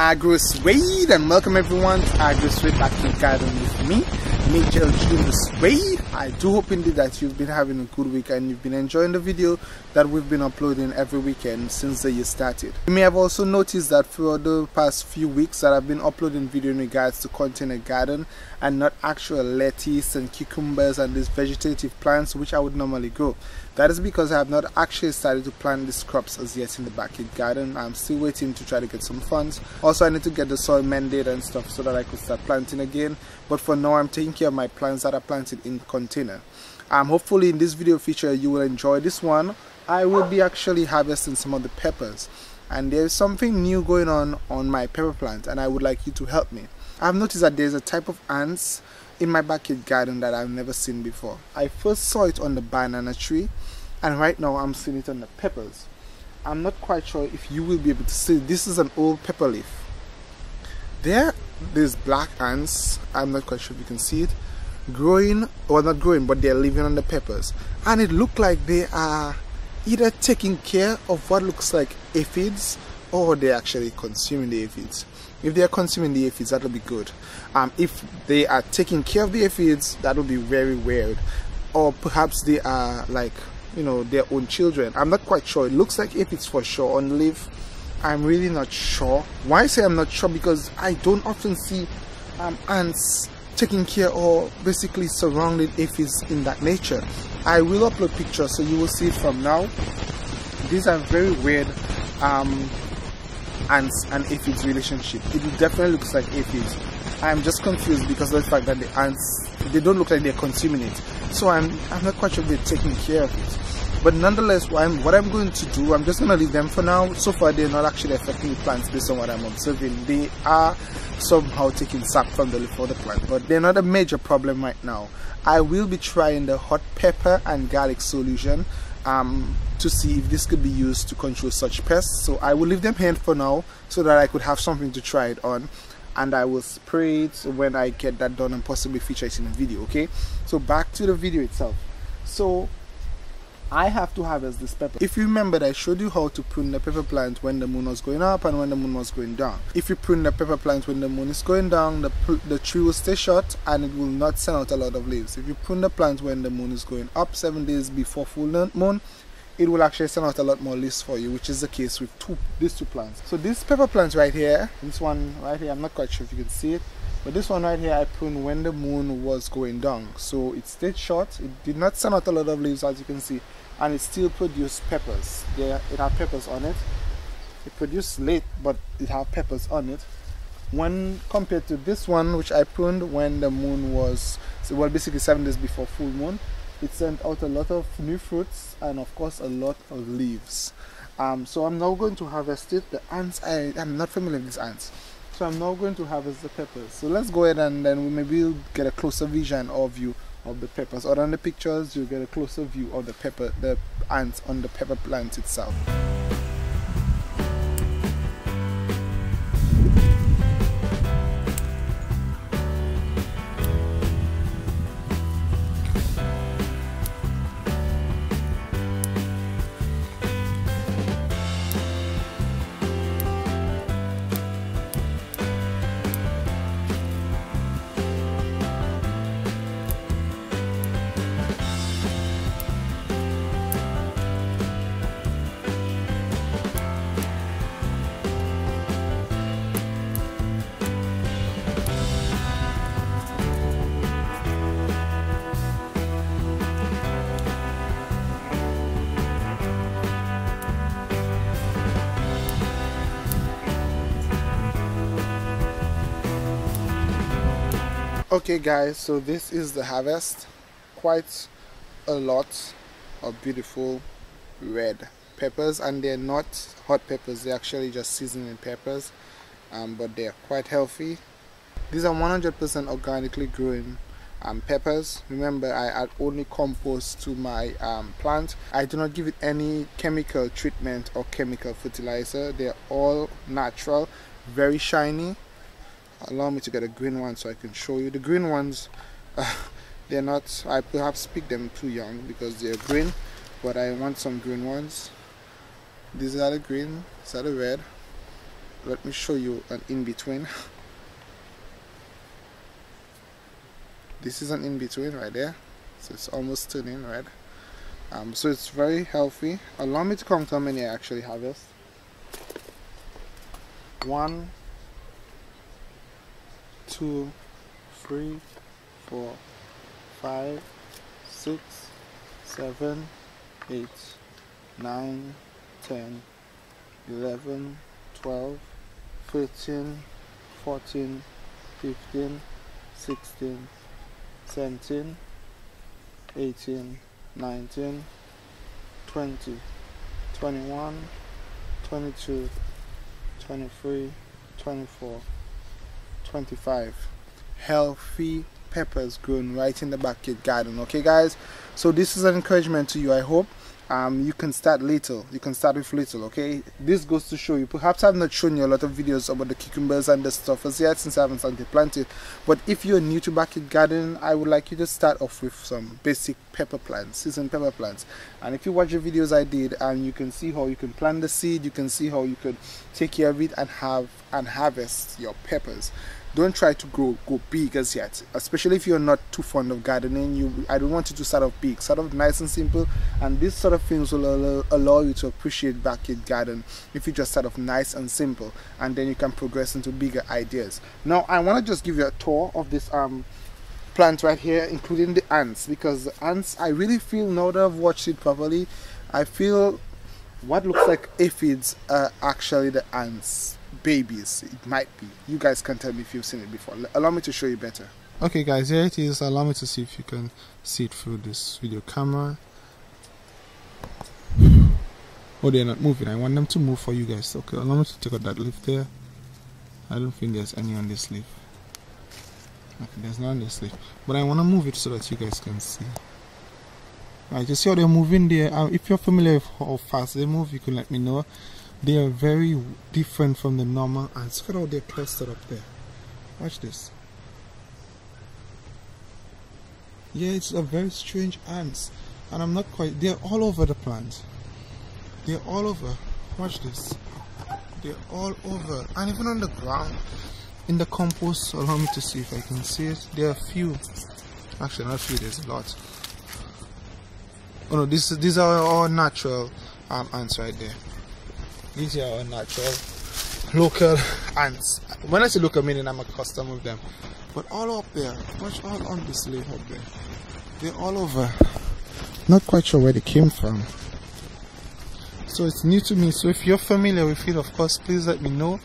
Agrosuede, and welcome everyone to Agrosuede back to the garden with me, Major Junior Suede. I do hope indeed that you've been having a good week and you've been enjoying the video that we've been uploading every weekend since the year started. You may have also noticed that for the past few weeks that I've been uploading video in regards to container garden and not actual lettuce and cucumbers and these vegetative plants which I would normally grow. That is because I have not actually started to plant these crops as yet in the backyard garden. I'm still waiting to try to get some funds. Also, I need to get the soil mended and stuff so that I could start planting again. But for now, I'm taking care of my plants that are planted in container. Hopefully in this video feature you will enjoy this one. I will be actually harvesting some of the peppers. And there is something new going on my pepper plant and I would like you to help me. I've noticed that there's a type of ants in my backyard garden that I've never seen before. I first saw it on the banana tree and right now I'm seeing it on the peppers. I'm not quite sure if you will be able to see. This is an old pepper leaf. There's black ants, I'm not quite sure if you can see it, growing, or not growing, but they're living on the peppers. And it looked like they are either taking care of what looks like aphids or they're actually consuming the aphids. If they are consuming the aphids, that will be good. If they are taking care of the aphids, that will be very weird. Or perhaps they are like, you know, their own children. I'm not quite sure. It looks like aphids for sure on the leaf. I'm really not sure. Why I say I'm not sure? Because I don't often see ants taking care or basically surrounding aphids in that nature. I will upload pictures so you will see it from now. These are very weird ants and aphids relationship. It definitely looks like aphids. I'm just confused because of the fact that the ants, they don't look like they're consuming it. So I'm not quite sure if they're taking care of it. But nonetheless, what I'm going to do, I'm just going to leave them for now. So far they're not actually affecting the plants based on what I'm observing. They are somehow taking sap from the leaf of the plant, but they're not a major problem right now. I will be trying the hot pepper and garlic solution to see if this could be used to control such pests. So I will leave them here for now so that I could have something to try it on, and I will spray it when I get that done and possibly feature it in a video. Okay, so back to the video itself. So I have to harvest this pepper. If you remember, I showed you how to prune the pepper plant when the moon was going up and when the moon was going down. If you prune the pepper plant when the moon is going down, the tree will stay short and it will not send out a lot of leaves. If you prune the plant when the moon is going up 7 days before full moon, it will actually send out a lot more leaves for you, which is the case with these two plants. So this pepper plant right here, this one right here, I'm not quite sure if you can see it, but this one right here I pruned when the moon was going down. So it stayed short, it did not send out a lot of leaves as you can see, and it still produced peppers. It had peppers on it. It produced late, but it had peppers on it. When compared to this one, which I pruned when the moon was, well, basically 7 days before full moon, it sent out a lot of new fruits and of course a lot of leaves. So I'm now going to harvest it. The ants, I'm not familiar with these ants, so I'm now going to harvest the peppers. So let's go ahead and then we'll get a closer vision or view of the peppers. Or on the pictures you'll get a closer view of the ants on the pepper plant itself. Okay guys, so this is the harvest. Quite a lot of beautiful red peppers, and they're not hot peppers, they're actually just seasoning peppers, but they're quite healthy. These are 100% organically grown peppers. Remember, I add only compost to my plant. I do not give it any chemical treatment or chemical fertilizer. They're all natural, very shiny. Allow me to get a green one so I can show you. The green ones, they're not, I perhaps picked them too young because they're green, but I want some green ones. These are the green, these are the red. let me show you an in-between. This is an in-between right there, so it's almost turning red. So it's very healthy. Allow me to count how many I actually harvest. 1, 2, 3, 4, 5, 6, 7, 8, 9, 10, 11, 12, 13, 14, 15, 16, 17, 18, 19, 20, 21, 22, 23, 24, 25 healthy peppers grown right in the backyard garden. Okay guys, so this is an encouragement to you. I hope you can start little. You can start with little. Okay, this goes to show you, perhaps I've not shown you a lot of videos about the cucumbers and the stuff as yet, since I haven't started to plant it, but if you're new to backyard gardening, I would like you to start off with some basic pepper plants, seasoned pepper plants. And if you watch the videos I did, and you can see how you can plant the seed, you can see how you could take care of it and harvest your peppers. Don't try to go big as yet, especially if you're not too fond of gardening. I don't want you to start off big. Start off nice and simple, and these sort of things will allow you to appreciate backyard garden if you just start off nice and simple, and then you can progress into bigger ideas. Now I want to just give you a tour of this plant right here, including the ants, because the ants, I really feel, now that I've watched it properly, I feel what looks like aphids are actually the ants babies. It might be. You guys can tell me if you've seen it before. Allow me to show you better. Okay guys, here it is. Allow me to see if you can see it through this video camera. Oh, they're not moving. I want them to move for you guys. Okay, allow me to take out that leaf there. I don't think there's any on this leaf. Okay, there's none on this leaf, but I want to move it so that you guys can see. Right, you see how they're moving there? If you're familiar with how fast they move, you can let me know. They are very different from the normal ants. Look at how they're clustered up there. Watch this. Yeah, it's a very strange ants, and I'm not quite. They're all over the plant. They're all over. Watch this. They're all over, and even on the ground, in the compost. Allow me to see if I can see it. There are a few. Actually, not a few. There's a lot. Oh no, these are all natural ants right there. These are our natural local ants. When I say local, meaning I'm accustomed with them. But all up there, watch all on this leaf up there. They're all over. Not quite sure where they came from. So it's new to me. So if you're familiar with it, of course, please let me know.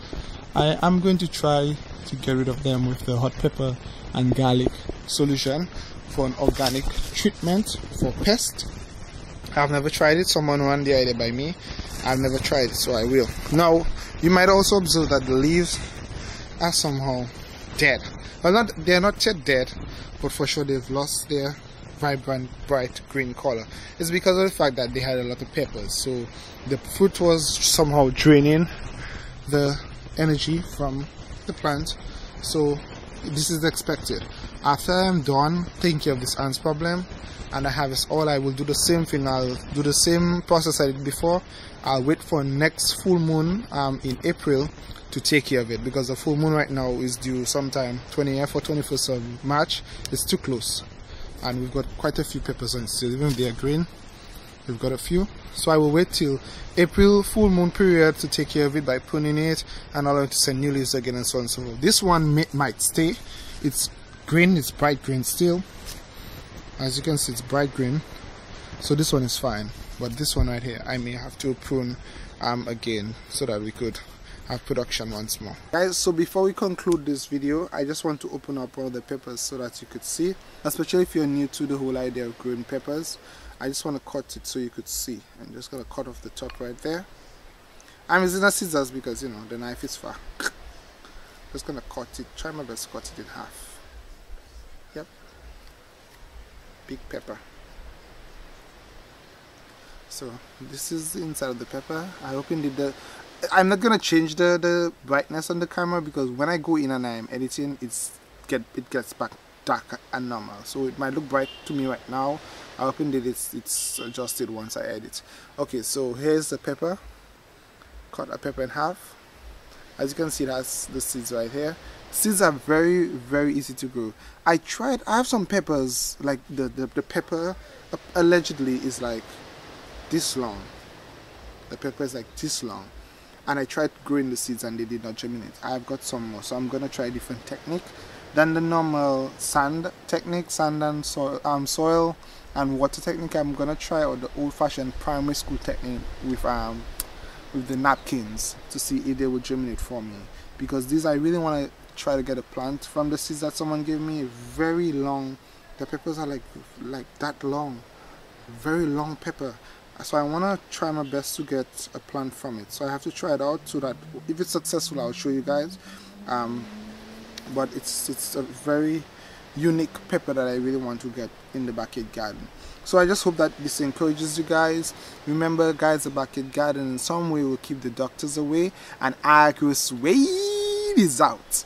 I am going to try to get rid of them with the hot pepper and garlic solution for an organic treatment for pests. I've never tried it. Someone ran the idea by me. I've never tried it, so I will. Now, you might also observe that the leaves are somehow dead. Well, they're not yet dead, but for sure they've lost their vibrant, bright green color. It's because of the fact that they had a lot of peppers, so the fruit was somehow draining the energy from the plant. So this is expected. After I'm done taking care of this ants problem and I harvest all, I will do the same thing. I'll do the same process I did before. I'll wait for next full moon in April to take care of it, because the full moon right now is due sometime 20th or 21st of March. It's too close, and we've got quite a few peppers on still, even if they are green. We've got a few, so I will wait till April full moon period to take care of it by pruning it and allow it to send new leaves again and so on and so forth. This one might stay. It's green, it's bright green still. As you can see, it's bright green, so this one is fine. But this one right here, I may have to prune again so that we could have production once more. Guys, so before we conclude this video, I just want to open up all the peppers so that you could see, especially if you're new to the whole idea of growing peppers. I just want to cut it so you could see. I'm just going to cut off the top right there. I'm using a scissors because, you know, the knife is far. Just going to cut it, try my best to cut it in half. Yep. Big pepper. So this is the inside of the pepper. I hope indeed I'm not gonna change the brightness on the camera, because when I go in and I'm editing, it gets back dark and normal. So it might look bright to me right now. I hope indeed it's adjusted once I edit. Okay, so here's the pepper. Cut a pepper in half. As you can see, that's the seeds right here. Seeds are very, very easy to grow. I have some peppers, like the pepper allegedly is like this long. The pepper is like this long. And I tried growing the seeds and they did not germinate. I've got some more, so I'm gonna try a different technique than the normal sand technique, sand and soil and water technique. I'm gonna try out the old-fashioned primary school technique with the napkins to see if they will germinate for me, because these I really want to try to get a plant from the seeds that someone gave me. Very long, the peppers are like that long, very long pepper. So I want to try my best to get a plant from it. So I have to try it out so that if it's successful, I'll show you guys. But it's a very unique pepper that I really want to get in the backyard garden. So I just hope that this encourages you guys. Remember guys, the backyard garden in some way will keep the doctors away, and Agrosuede is out.